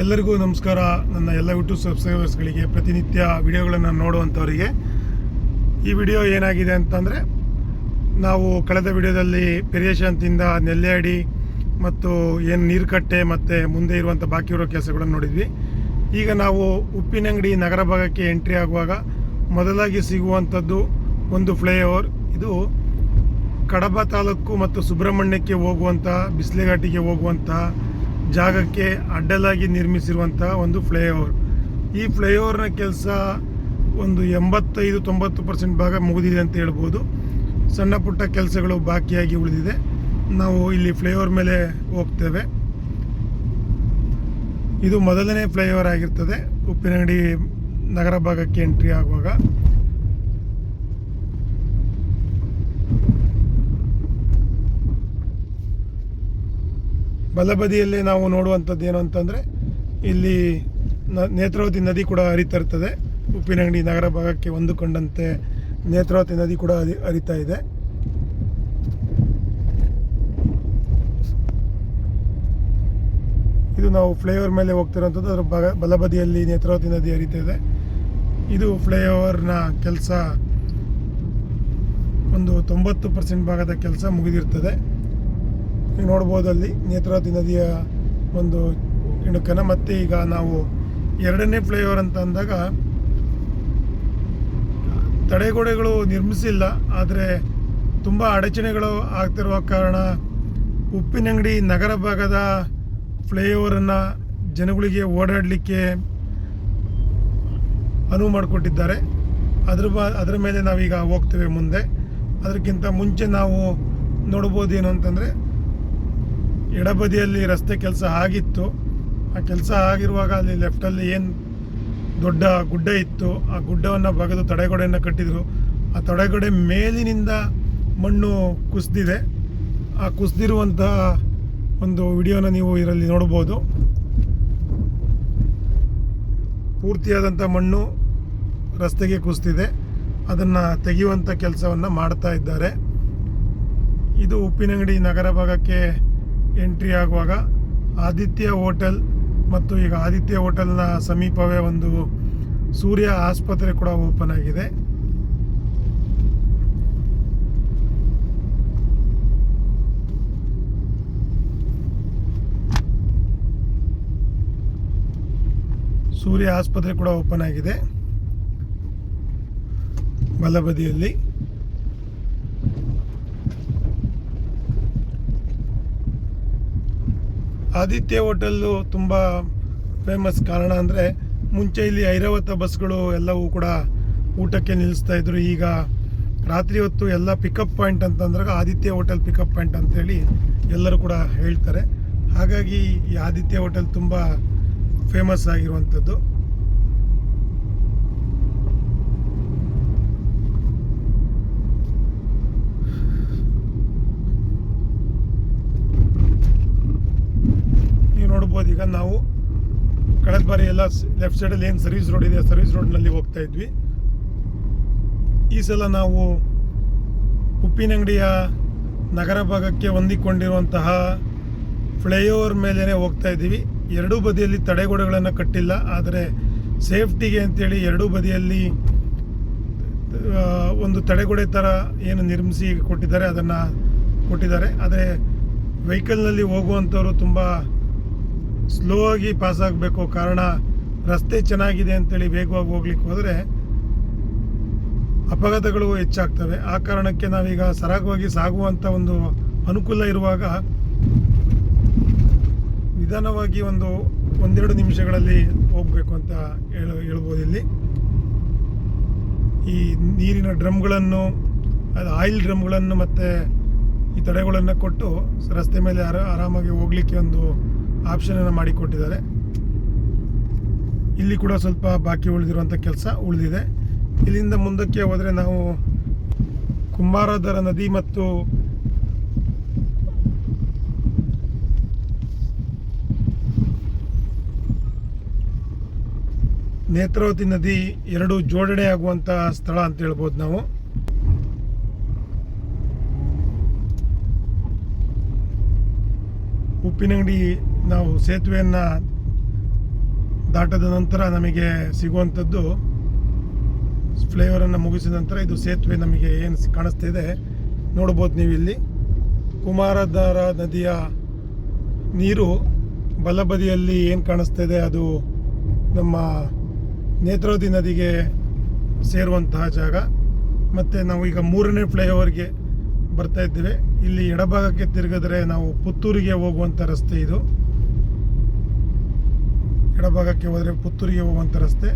ಎಲ್ಲರಿಗೂ ನಮಸ್ಕಾರ. ನನ್ನ ಎಲ್ಲ ಯೂಟ್ಯೂಬ್ ಸಬ್ಸ್ಕ್ರೈಬರ್ಸ್ಗಳಿಗೆ, ಪ್ರತಿನಿತ್ಯ ವಿಡಿಯೋಗಳನ್ನು ನೋಡುವಂಥವರಿಗೆ ಈ ವಿಡಿಯೋ ಏನಾಗಿದೆ ಅಂತಂದರೆ, ನಾವು ಕಳೆದ ವಿಡಿಯೋದಲ್ಲಿ ಪೆರಿಯಶಾಂತಿಯಿಂದ ನೆಲ್ಲೆಯಡಿ ಮತ್ತು ಏನು ನೀರುಕಟ್ಟೆ ಮತ್ತು ಮುಂದೆ ಇರುವಂಥ ಬಾಕಿ ಇರೋ ಕೆಲಸಗಳನ್ನು ನೋಡಿದ್ವಿ. ಈಗ ನಾವು ಉಪ್ಪಿನಂಗಡಿ ನಗರ ಭಾಗಕ್ಕೆ ಎಂಟ್ರಿ ಆಗುವಾಗ ಮೊದಲಾಗಿ ಸಿಗುವಂಥದ್ದು ಒಂದು ಫ್ಲೈಓವರ್. ಇದು ಕಡಬ ತಾಲೂಕು ಮತ್ತು ಸುಬ್ರಹ್ಮಣ್ಯಕ್ಕೆ ಹೋಗುವಂಥ, ಬಿಸ್ಲೆಘಾಟಿಗೆ ಹೋಗುವಂಥ ಜಾಗಕ್ಕೆ ಅಡ್ಡಲಾಗಿ ನಿರ್ಮಿಸಿರುವಂಥ ಒಂದು ಫ್ಲೈಓವರ್. ಈ ಫ್ಲೈಓವರ್ನ ಕೆಲಸ ಒಂದು 85-90% ಭಾಗ ಮುಗಿದಿದೆ ಅಂತ ಹೇಳ್ಬೋದು. ಸಣ್ಣ ಪುಟ್ಟ ಕೆಲಸಗಳು ಬಾಕಿಯಾಗಿ ಉಳಿದಿದೆ. ನಾವು ಇಲ್ಲಿ ಫ್ಲೈಓವರ್ ಮೇಲೆ ಹೋಗ್ತೇವೆ. ಇದು ಮೊದಲನೇ ಫ್ಲೈಓವರ್ ಆಗಿರ್ತದೆ ಉಪ್ಪಿನಂಗಡಿ ನಗರ ಭಾಗಕ್ಕೆ ಎಂಟ್ರಿ ಆಗುವಾಗ. ಬಲಬದಿಯಲ್ಲಿ ನಾವು ನೋಡುವಂಥದ್ದು ಏನು ಅಂತಂದರೆ, ಇಲ್ಲಿ ನೇತ್ರಾವತಿ ನದಿ ಕೂಡ ಹರಿತಾ ಇರ್ತದೆ. ಉಪ್ಪಿನಂಗಡಿ ನಗರ ಭಾಗಕ್ಕೆ ಹೊಂದಿಕೊಂಡಂತೆ ನೇತ್ರಾವತಿ ನದಿ ಕೂಡ ಹರಿತಾ ಇದೆ. ಇದು ನಾವು ಫ್ಲೈಓವರ್ ಮೇಲೆ ಹೋಗ್ತಿರೋಂಥದ್ದು. ಅದರ ಬಲಬದಿಯಲ್ಲಿ ನೇತ್ರಾವತಿ ನದಿ ಹರಿತಾ ಇದೆ. ಇದು ಫ್ಲೈಓವರ್ನ ಕೆಲಸ ಒಂದು 90% ಭಾಗದ ಕೆಲಸ ಮುಗಿದಿರ್ತದೆ. ನೀವು ನೋಡ್ಬೋದು ಅಲ್ಲಿ ನೇತ್ರಾವತಿ ನದಿಯ ಒಂದು ಇಣುಕನ. ಮತ್ತು ಈಗ ನಾವು ಎರಡನೇ ಫ್ಲೈಓವರ್ ಅಂತ ಅಂದಾಗ, ತಡೆಗೋಡೆಗಳು ನಿರ್ಮಿಸಿಲ್ಲ, ಆದರೆ ತುಂಬ ಅಡಚಣೆಗಳು ಆಗ್ತಿರುವ ಕಾರಣ ಉಪ್ಪಿನಂಗಡಿ ನಗರ ಭಾಗದ ಫ್ಲೈಓವರನ್ನು ಜನಗಳಿಗೆ ಓಡಾಡಲಿಕ್ಕೆ ಅನುವು ಮಾಡಿಕೊಟ್ಟಿದ್ದಾರೆ. ಅದರ ಮೇಲೆ ನಾವೀಗ ಹೋಗ್ತೇವೆ ಮುಂದೆ. ಅದಕ್ಕಿಂತ ಮುಂಚೆ ನಾವು ನೋಡ್ಬೋದು ಏನು ಅಂತಂದರೆ, ಎಡಬದಿಯಲ್ಲಿ ರಸ್ತೆ ಕೆಲಸ ಆಗಿತ್ತು. ಆ ಕೆಲಸ ಆಗಿರುವಾಗ ಅಲ್ಲಿ ಲೆಫ್ಟಲ್ಲಿ ಏನು ದೊಡ್ಡ ಗುಡ್ಡ ಇತ್ತು, ಆ ಗುಡ್ಡವನ್ನು ಬಗೆದು ತಡೆಗೋಡೆಯನ್ನು ಕಟ್ಟಿದರು. ಆ ತಡೆಗೋಡೆ ಮೇಲಿನಿಂದ ಮಣ್ಣು ಕುಸಿದಿದೆ. ಆ ಕುಸಿದಿರುವಂತಹ ಒಂದು ವಿಡಿಯೋನ ನೀವು ಇದರಲ್ಲಿ ನೋಡ್ಬೋದು. ಪೂರ್ತಿಯಾದಂಥ ಮಣ್ಣು ರಸ್ತೆಗೆ ಕುಸಿದಿದೆ. ಅದನ್ನು ತೆಗೆಯುವಂಥ ಕೆಲಸವನ್ನು ಮಾಡ್ತಾ ಇದ್ದಾರೆ. ಇದು ಉಪ್ಪಿನಂಗಡಿ ನಗರ ಭಾಗಕ್ಕೆ ಎಂಟ್ರಿ ಆಗುವಾಗ ಆದಿತ್ಯ ಹೋಟೆಲ್, ಮತ್ತು ಈಗ ಆದಿತ್ಯ ಹೋಟೆಲ್ನ ಸಮೀಪವೇ ಒಂದು ಸೂರ್ಯ ಆಸ್ಪತ್ರೆ ಕೂಡ ಓಪನ್ ಆಗಿದೆ. ಸೂರ್ಯ ಆಸ್ಪತ್ರೆ ಕೂಡ ಓಪನ್ ಆಗಿದೆ ಬಲಬದಿಯಲ್ಲಿ. ಆದಿತ್ಯ ಹೋಟೆಲ್ಲು ತುಂಬ ಫೇಮಸ್. ಕಾರಣ ಅಂದರೆ, ಮುಂಚೆ ಇಲ್ಲಿ ಐರಾವತ ಬಸ್ಗಳು ಎಲ್ಲವೂ ಕೂಡ ಊಟಕ್ಕೆ ನಿಲ್ಲಿಸ್ತಾ ಇದ್ರು. ಈಗ ರಾತ್ರಿ ಹೊತ್ತು ಎಲ್ಲ ಪಿಕಪ್ ಪಾಯಿಂಟ್ ಅಂತಂದಾಗ ಆದಿತ್ಯ ಹೋಟೆಲ್ ಪಿಕಪ್ ಪಾಯಿಂಟ್ ಅಂತೇಳಿ ಎಲ್ಲರೂ ಕೂಡ ಹೇಳ್ತಾರೆ. ಹಾಗಾಗಿ ಈ ಆದಿತ್ಯ ಹೋಟೆಲ್ ತುಂಬ ಫೇಮಸ್ ಆಗಿರುವಂಥದ್ದು. ನೋಡ್ಬೋದು, ಈಗ ನಾವು ಕಳೆದ ಬಾರಿ ಎಲ್ಲ ಲೆಫ್ಟ್ ಸೈಡಲ್ಲಿ ಏನು ಸರ್ವಿಸ್ ರೋಡ್ ಇದೆ, ಸರ್ವಿಸ್ ರೋಡ್ನಲ್ಲಿ ಹೋಗ್ತಾ ಇದ್ವಿ. ಈ ಸಲ ನಾವು ಉಪ್ಪಿನಂಗಡಿಯ ನಗರ ಭಾಗಕ್ಕೆ ಹೊಂದಿಕೊಂಡಿರುವಂತಹ ಫ್ಲೈಓವರ್ ಮೇಲೇ ಹೋಗ್ತಾ ಇದ್ದೀವಿ. ಎರಡೂ ಬದಿಯಲ್ಲಿ ತಡೆಗೋಡೆಗಳನ್ನು ಕಟ್ಟಿಲ್ಲ, ಆದರೆ ಸೇಫ್ಟಿಗೆ ಅಂತೇಳಿ ಎರಡೂ ಬದಿಯಲ್ಲಿ ಒಂದು ತಡೆಗೋಡೆ ಥರ ಏನು ನಿರ್ಮಿಸಿ ಕೊಟ್ಟಿದ್ದಾರೆ, ಅದನ್ನು ಕೊಟ್ಟಿದ್ದಾರೆ. ಆದರೆ ವೆಹಿಕಲ್ನಲ್ಲಿ ಹೋಗುವಂಥವ್ರು ತುಂಬ ಸ್ಲೋ ಆಗಿ ಪಾಸ್ ಆಗಬೇಕು. ಕಾರಣ ರಸ್ತೆ ಚೆನ್ನಾಗಿದೆ ಅಂತೇಳಿ ವೇಗವಾಗಿ ಹೋಗ್ಲಿಕ್ಕೆ ಹೋದರೆ ಅಪಘಾತಗಳು ಹೆಚ್ಚಾಗ್ತವೆ. ಆ ಕಾರಣಕ್ಕೆ ನಾವೀಗ ಸರಾಗವಾಗಿ ಸಾಗುವಂಥ ಒಂದು ಅನುಕೂಲ ಇರುವಾಗ ನಿಧಾನವಾಗಿ ಒಂದೆರಡು ನಿಮಿಷಗಳಲ್ಲಿ ಹೋಗಬೇಕು ಅಂತ ಹೇಳ್ಬೋದು. ಇಲ್ಲಿ ಈ ನೀರಿನ ಡ್ರಮ್ಗಳನ್ನು, ಅದು ಆಯಿಲ್ ಡ್ರಮ್ಗಳನ್ನು ಮತ್ತು ಈ ತಡೆಗಳನ್ನು ಕೊಟ್ಟು ರಸ್ತೆ ಮೇಲೆ ಆರಾಮಾಗಿ ಹೋಗಲಿಕ್ಕೆ ಒಂದು ಆಪ್ಷನನ್ನು ಮಾಡಿಕೊಟ್ಟಿದ್ದಾರೆ. ಇಲ್ಲಿ ಕೂಡ ಸ್ವಲ್ಪ ಬಾಕಿ ಉಳಿದಿರುವಂಥ ಕೆಲಸ ಉಳಿದಿದೆ. ಇಲ್ಲಿಂದ ಮುಂದಕ್ಕೆ ಹೋದರೆ ನಾವು ಕುಂಬಾರದರ ನದಿ ಮತ್ತು ನೇತ್ರಾವತಿ ನದಿ ಎರಡು ಜೋಡಣೆ ಆಗುವಂಥ ಸ್ಥಳ ಅಂತ ಹೇಳ್ಬೋದು ನಾವು. ಉಪ್ಪಿನಂಗಡಿ ನಾವು ಸೇತುವೆಯನ್ನು ದಾಟದ ನಂತರ ನಮಗೆ ಸಿಗುವಂಥದ್ದು ಫ್ಲೈಓವರನ್ನು ಮುಗಿಸಿದ ನಂತರ ಇದು ಸೇತುವೆ ನಮಗೆ ಏನು ಕಾಣಿಸ್ತಾ ಇದೆ ನೋಡ್ಬೋದು ನೀವು ಇಲ್ಲಿ. ಕುಮಾರಧಾರ ನದಿಯ ನೀರು ಬಲಬದಿಯಲ್ಲಿ ಏನು ಕಾಣಿಸ್ತಾ ಇದೆ ಅದು ನಮ್ಮ ನೇತ್ರಾವತಿ ನದಿಗೆ ಸೇರುವಂತಹ ಜಾಗ. ಮತ್ತು ನಾವು ಈಗ 3ನೇ ಫ್ಲೈಓವರ್ಗೆ ಬರ್ತಾ ಇದ್ದೇವೆ. ಇಲ್ಲಿ ಎಡಭಾಗಕ್ಕೆ ತಿರುಗಿದ್ರೆ ನಾವು ಪುತ್ತೂರಿಗೆ ಹೋಗುವಂಥ ರಸ್ತೆ ಇದು. ಎಡಭಾಗಕ್ಕೆ ಹೋದರೆ ಪುತ್ತೂರಿಗೆ ಹೋಗುವಂಥ ರಸ್ತೆ.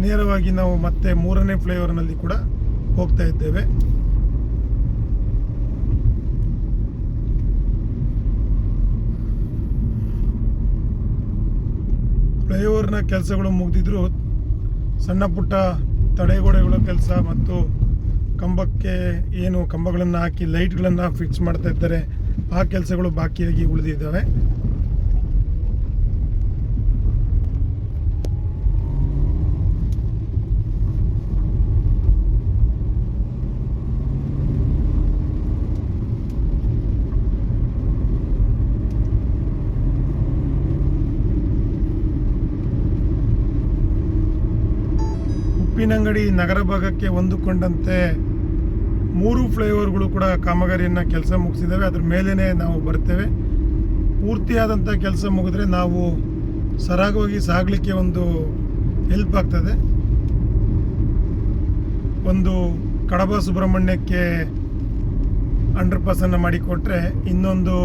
ನೇರವಾಗಿ ನಾವು ಮತ್ತೆ 3ನೇ ಫ್ಲೈಓವರ್ನಲ್ಲಿ ಕೂಡ ಹೋಗ್ತಾ ಇದ್ದೇವೆ. ಫ್ಲೈಓವರ್ನ ಕೆಲಸಗಳು ಮುಗಿದಿದ್ರು ಸಣ್ಣ ಪುಟ್ಟ ತಡೆಗೋಡೆಗಳ ಕೆಲಸ ಮತ್ತು ಕಂಬಕ್ಕೆ ಏನು ಕಂಬಗಳನ್ನು ಹಾಕಿ ಲೈಟ್ಗಳನ್ನು ಫಿಕ್ಸ್ ಮಾಡ್ತಾ ಇದ್ದಾರೆ, ಆ ಕೆಲಸಗಳು ಬಾಕಿಯಾಗಿ ಉಳಿದಿದ್ದಾವೆ. ಉಪ್ಪಿನಂಗಡಿ ನಗರ ಭಾಗಕ್ಕೆ ಹೊಂದಿಕೊಂಡಂತೆ 3 ಫ್ಲೈಓವರ್ಗಳು ಕೂಡ ಕಾಮಗಾರಿಯನ್ನು ಕೆಲಸ ಮುಗಿಸಿದ್ದಾವೆ. ಅದ್ರ ಮೇಲೇ ನಾವು ಬರ್ತೇವೆ. ಪೂರ್ತಿಯಾದಂಥ ಕೆಲಸ ಮುಗಿದ್ರೆ ನಾವು ಸರಾಗವಾಗಿ ಸಾಗಲಿಕ್ಕೆ ಒಂದು ಹೆಲ್ಪ್ ಆಗ್ತದೆ. ಒಂದು ಕಡಬ ಸುಬ್ರಹ್ಮಣ್ಯಕ್ಕೆ ಅಂಡರ್ಪಾಸನ್ನು ಮಾಡಿಕೊಟ್ರೆ ಇನ್ನೊಂದು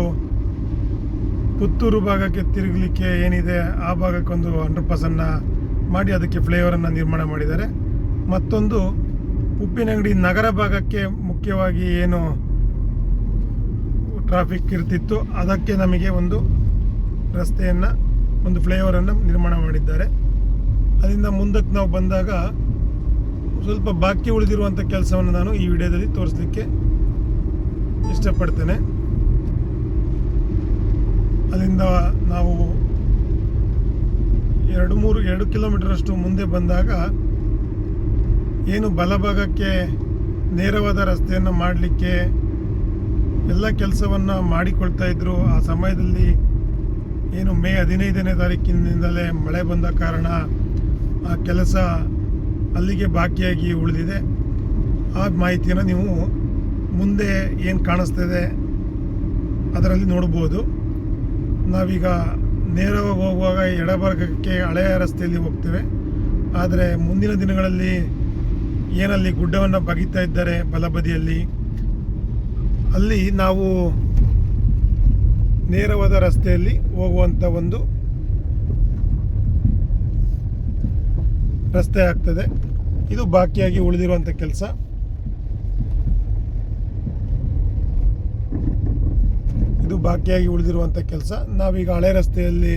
ಪುತ್ತೂರು ಭಾಗಕ್ಕೆ ತಿರುಗಲಿಕ್ಕೆ ಏನಿದೆ ಆ ಭಾಗಕ್ಕೊಂದು ಅಂಡರ್ಪಾಸನ್ನು ಮಾಡಿ ಅದಕ್ಕೆ ಫ್ಲೈಓವರನ್ನು ನಿರ್ಮಾಣ ಮಾಡಿದ್ದಾರೆ. ಮತ್ತೊಂದು ಉಪ್ಪಿನಂಗಡಿ ನಗರ ಭಾಗಕ್ಕೆ ಮುಖ್ಯವಾಗಿ ಏನು ಟ್ರಾಫಿಕ್ ಇರ್ತಿತ್ತು ಅದಕ್ಕೆ ನಮಗೆ ಒಂದು ರಸ್ತೆಯನ್ನು ಒಂದು ಫ್ಲೈಓವರನ್ನು ನಿರ್ಮಾಣ ಮಾಡಿದ್ದಾರೆ. ಅದರಿಂದ ಮುಂದಕ್ಕೆ ನಾವು ಬಂದಾಗ ಸ್ವಲ್ಪ ಬಾಕಿ ಉಳಿದಿರುವಂಥ ಕೆಲಸವನ್ನು ನಾನು ಈ ವಿಡಿಯೋದಲ್ಲಿ ತೋರಿಸಲಿಕ್ಕೆ ಇಷ್ಟಪಡ್ತೇನೆ. ಅಲ್ಲಿಂದ ನಾವು 2 ಕಿಲೋಮೀಟರ್ ಅಷ್ಟು ಮುಂದೆ ಬಂದಾಗ ಏನು ಬಲಭಾಗಕ್ಕೆ ನೇರವಾದ ರಸ್ತೆಯನ್ನು ಮಾಡಲಿಕ್ಕೆ ಎಲ್ಲ ಕೆಲಸವನ್ನು ಮಾಡಿಕೊಳ್ತಾ ಇದ್ದರು. ಆ ಸಮಯದಲ್ಲಿ ಏನು ಮೇ 15ನೇ ತಾರೀಕಿನಿಂದಲೇ ಮಳೆ ಬಂದ ಕಾರಣ ಆ ಕೆಲಸ ಅಲ್ಲಿಗೆ ಬಾಕಿಯಾಗಿ ಉಳಿದಿದೆ. ಆ ಮಾಹಿತಿಯನ್ನು ನೀವು ಮುಂದೆ ಏನು ಕಾಣಿಸ್ತಿದೆ ಅದರಲ್ಲಿ ನೋಡ್ಬೋದು. ನಾವೀಗ ನೇರವಾಗಿ ಹೋಗುವಾಗ ಎಡಭಾಗಕ್ಕೆ ಹಳೆಯ ರಸ್ತೆಯಲ್ಲಿ ಹೋಗ್ತೇವೆ. ಆದರೆ ಮುಂದಿನ ದಿನಗಳಲ್ಲಿ ಏನಲ್ಲಿ ಗುಡ್ಡವನ್ನು ಬಗಿತಾ ಇದ್ದಾರೆ ಬಲಬದಿಯಲ್ಲಿ, ಅಲ್ಲಿ ನಾವು ನೇರವಾದ ರಸ್ತೆಯಲ್ಲಿ ಹೋಗುವಂಥ ಒಂದು ರಸ್ತೆ ಆಗ್ತದೆ. ಇದು ಬಾಕಿಯಾಗಿ ಉಳಿದಿರುವಂಥ ಕೆಲಸ. ನಾವೀಗ ಹಳೆ ರಸ್ತೆಯಲ್ಲಿ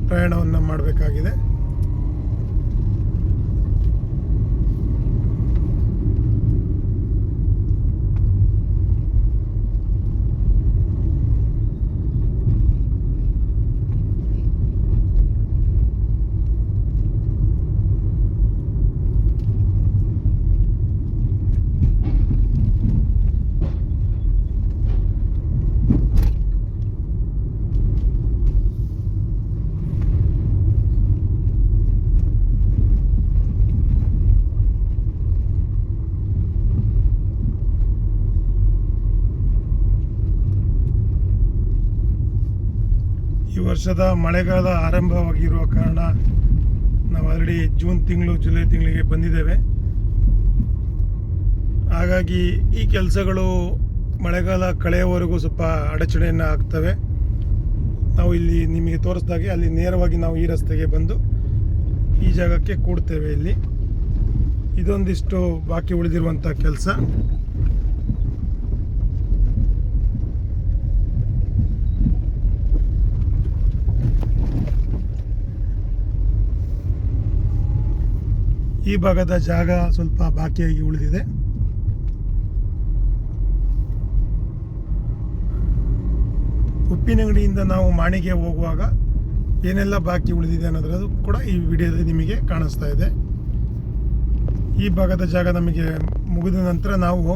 ಪ್ರಯಾಣವನ್ನು ಮಾಡಬೇಕಾಗಿದೆ. ಈ ವರ್ಷದ ಮಳೆಗಾಲ ಆರಂಭವಾಗಿರುವ ಕಾರಣ ನಾವು ಆಲ್ರೆಡಿ ಜೂನ್ ತಿಂಗಳು ಜುಲೈ ತಿಂಗಳಿಗೆ ಬಂದಿದ್ದೇವೆ. ಹಾಗಾಗಿ ಈ ಕೆಲಸಗಳು ಮಳೆಗಾಲ ಕಳೆಯುವವರೆಗೂ ಸ್ವಲ್ಪ ಅಡಚಣೆಯನ್ನು ಆಗ್ತವೆ. ನಾವು ಇಲ್ಲಿ ನಿಮಗೆ ತೋರಿಸಿದಾಗೆ ಅಲ್ಲಿ ನೇರವಾಗಿ ನಾವು ಈ ರಸ್ತೆಗೆ ಬಂದು ಈ ಜಾಗಕ್ಕೆ ಕೂಡ್ತೇವೆ. ಇಲ್ಲಿ ಇದೊಂದಿಷ್ಟು ಬಾಕಿ ಉಳಿದಿರುವಂಥ ಕೆಲಸ. ಈ ಭಾಗದ ಜಾಗ ಸ್ವಲ್ಪ ಬಾಕಿಯಾಗಿ ಉಳಿದಿದೆ. ಉಪ್ಪಿನಂಗಡಿಯಿಂದ ನಾವು ಮಾಣಿಗೆ ಹೋಗುವಾಗ ಏನೆಲ್ಲ ಬಾಕಿ ಉಳಿದಿದೆ ಅನ್ನೋದು ಕೂಡ ಈ ವಿಡಿಯೋದಲ್ಲಿ ನಿಮಗೆ ಕಾಣಿಸ್ತಾ ಇದೆ. ಈ ಭಾಗದ ಜಾಗ ನಮಗೆ ಮುಗಿದ ನಂತರ ನಾವು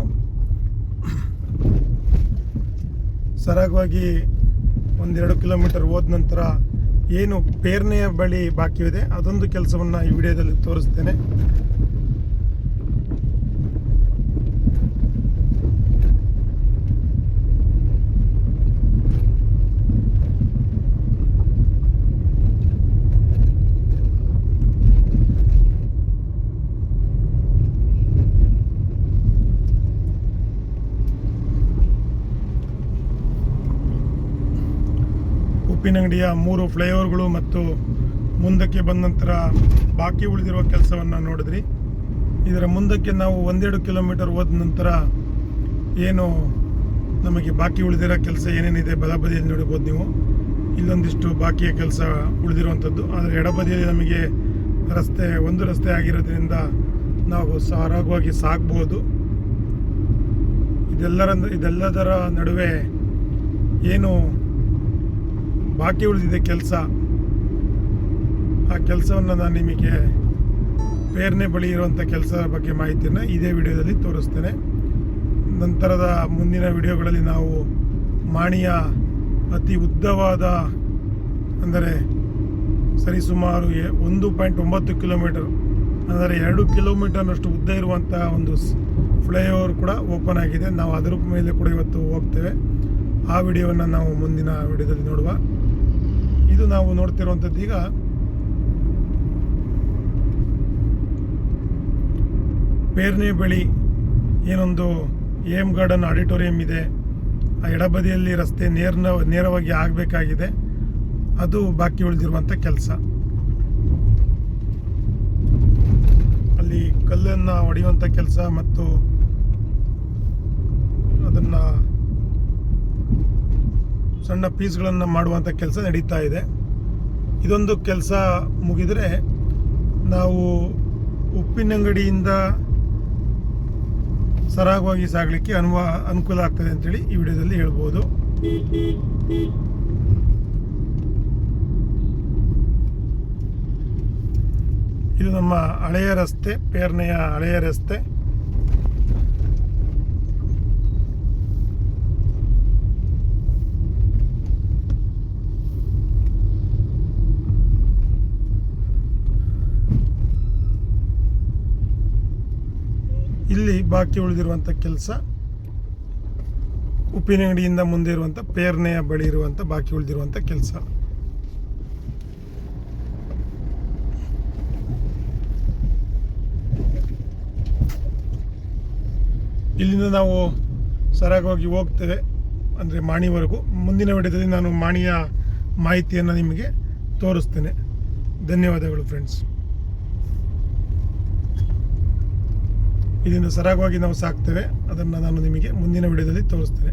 ಸರಾಗವಾಗಿ 1-2 ಕಿಲೋಮೀಟರ್ ಹೋದ ನಂತರ ಏನು ಪೇರ್ನೆಯ ಬಳಿ ಬಾಕಿ ಇದೆ ಅದೊಂದು ಕೆಲಸವನ್ನು ಈ ವಿಡಿಯೋದಲ್ಲಿ ತೋರಿಸ್ತೇನೆ. ಉಪ್ಪಿನಂಗಡಿಯ 3 ಫ್ಲೈಓವರ್ಗಳು ಮತ್ತು ಮುಂದಕ್ಕೆ ಬಂದ ನಂತರ ಬಾಕಿ ಉಳಿದಿರುವ ಕೆಲಸವನ್ನು ನೋಡಿದ್ರಿ. ಇದರ ಮುಂದಕ್ಕೆ ನಾವು 1-2 ಕಿಲೋಮೀಟರ್ ಹೋದ ನಂತರ ಏನು ನಮಗೆ ಬಾಕಿ ಉಳಿದಿರೋ ಕೆಲಸ ಏನೇನಿದೆ ಬಲಬದಿಯಲ್ಲಿ ನೋಡ್ಬೋದು ನೀವು. ಇಲ್ಲೊಂದಿಷ್ಟು ಬಾಕಿಯ ಕೆಲಸ ಉಳಿದಿರುವಂಥದ್ದು. ಆದರೆ ಎಡಬದಿಯಲ್ಲಿ ನಮಗೆ ಒಂದು ರಸ್ತೆ ಆಗಿರೋದ್ರಿಂದ ನಾವು ಸರಾಗವಾಗಿ ಸಾಗ್ಬೋದು. ಇದೆಲ್ಲದರ ನಡುವೆ ಏನು ಬಾಕಿ ಉಳಿದಿದೆ ಕೆಲಸ, ಆ ಕೆಲಸವನ್ನು ನಾನು ನಿಮಗೆ ಪೇರ್ನೆ ಬಳಿ ಇರುವಂಥ ಕೆಲಸದ ಬಗ್ಗೆ ಮಾಹಿತಿಯನ್ನು ಇದೇ ವಿಡಿಯೋದಲ್ಲಿ ತೋರಿಸ್ತೇನೆ. ನಂತರದ ಮುಂದಿನ ವಿಡಿಯೋಗಳಲ್ಲಿ ನಾವು ಮಾಣಿಯ ಅತಿ ಉದ್ದವಾದ, ಅಂದರೆ ಸರಿಸುಮಾರು 1.9 ಕಿಲೋಮೀಟರ್, ಅಂದರೆ 2 ಕಿಲೋಮೀಟರ್ನಷ್ಟು ಉದ್ದ ಇರುವಂಥ ಒಂದು ಫ್ಲೈಓವರ್ ಕೂಡ ಓಪನ್ ಆಗಿದೆ. ನಾವು ಅದರ ಮೇಲೆ ಕೂಡ ಇವತ್ತು ಹೋಗ್ತೇವೆ. ಆ ವಿಡಿಯೋವನ್ನು ನಾವು ಮುಂದಿನ ವಿಡಿಯೋದಲ್ಲಿ ನೋಡುವ. ಇದು ನಾವು ನೋಡ್ತಿರುವಂಥದ್ದು ಈಗ ಪೇರ್ನೆ ಬಳಿ ಏನೊಂದು AM ಗಾರ್ಡನ್ ಆಡಿಟೋರಿಯಂ ಇದೆ. ಆ ಎಡಬದಿಯಲ್ಲಿ ರಸ್ತೆ ನೇರವಾಗಿ ಆಗಬೇಕಾಗಿದೆ. ಅದು ಬಾಕಿ ಉಳಿದಿರುವಂಥ ಕೆಲಸ. ಅಲ್ಲಿ ಕಲ್ಲನ್ನು ಹೊಡೆಯುವಂಥ ಕೆಲಸ ಮತ್ತು ಅದನ್ನು ಸಣ್ಣ ಪೀಸ್ಗಳನ್ನು ಮಾಡುವಂಥ ಕೆಲಸ ನಡೀತಾ ಇದೆ. ಇದೊಂದು ಕೆಲಸ ಮುಗಿದರೆ ನಾವು ಉಪ್ಪಿನಂಗಡಿಯಿಂದ ಸರಾಗವಾಗಿ ಸಾಗಲಿಕ್ಕೆ ಅನುಕೂಲ ಆಗ್ತದೆ ಅಂತೇಳಿ ಈ ವಿಡಿಯೋದಲ್ಲಿ ಹೇಳ್ಬೋದು. ಇದು ನಮ್ಮ ಹಳೆಯ ರಸ್ತೆ, ಪೇರ್ನೆಯ ಹಳೆಯ ರಸ್ತೆ. ಇಲ್ಲಿ ಬಾಕಿ ಉಳಿದಿರುವಂಥ ಕೆಲಸ ಉಪ್ಪಿನಂಗಡಿಯಿಂದ ಮುಂದೆ ಇರುವಂಥ ಪೇರ್ನೆಯ ಬಳಿ ಇರುವಂಥ ಬಾಕಿ ಉಳಿದಿರುವಂಥ ಕೆಲಸ. ಇಲ್ಲಿಂದ ನಾವು ಸರಾಗವಾಗಿ ಹೋಗ್ತೇವೆ, ಅಂದರೆ ಮಾಣಿವರೆಗೂ. ಮುಂದಿನ ವಿಡಿಯೋದಲ್ಲಿ ನಾನು ಮಾಣಿಯ ಮಾಹಿತಿಯನ್ನು ನಿಮಗೆ ತೋರಿಸ್ತೇನೆ. ಧನ್ಯವಾದಗಳು ಫ್ರೆಂಡ್ಸ್. ಇದನ್ನು ಸರಾಗವಾಗಿ ನಾವು ಸಾಕ್ತೇವೆ, ಅದನ್ನು ನಾನು ನಿಮಗೆ ಮುಂದಿನ ವಿಡಿಯೋದಲ್ಲಿ ತೋರಿಸ್ತೇನೆ.